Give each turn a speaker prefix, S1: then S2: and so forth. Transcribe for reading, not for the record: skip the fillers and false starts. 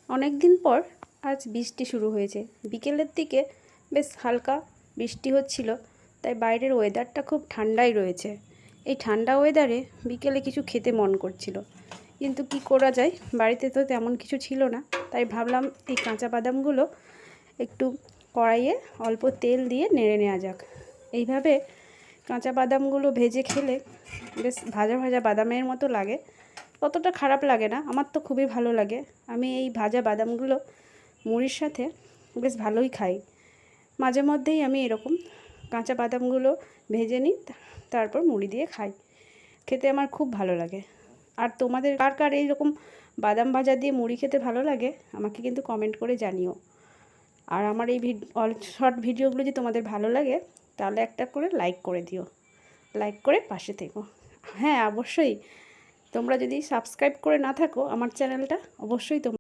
S1: অনেক দিন পর আজ বৃষ্টি শুরু হয়েছে। বিকেলের দিকে বেশ হালকা বৃষ্টি হচ্ছিল, তাই বাইরের ওয়েদারটা খুব ঠান্ডাই রয়েছে। এই ঠান্ডা ওয়েদারে বিকেলে কিছু খেতে মন করছিল, কিন্তু কি করা যায়, বাড়িতে তো তেমন কিছু ছিল না। তাই ভাবলাম এই কাঁচা বাদামগুলো একটু কড়াইয়ে অল্প তেল দিয়ে নেড়ে নেওয়া যাক। এইভাবে কাঁচা বাদামগুলো ভেজে খেলে বেশ ভাজা ভাজা বাদামের মতো লাগে, অতটা খারাপ লাগে না। আমার তো খুবই ভালো লাগে। আমি এই ভাজা বাদামগুলো মুড়ির সাথে বেশ ভালোই খাই। মাঝে মধ্যেই আমি এরকম কাঁচা বাদামগুলো ভেজে নিই, তারপর মুড়ি দিয়ে খাই। খেতে আমার খুব ভালো লাগে। আর তোমাদের কার কার এইরকম বাদাম ভাজা দিয়ে মুড়ি খেতে ভালো লাগে আমাকে কিন্তু কমেন্ট করে জানিও। আর আমার এই শর্ট ভিডিওগুলো যদি তোমাদের ভালো লাগে তাহলে একটা করে লাইক করে দিও, লাইক করে পাশে থেকো। হ্যাঁ, অবশ্যই তোমরা যদি সাবস্ক্রাইব করে না থাকো আমার চ্যানেলটা, অবশ্যই তোমরা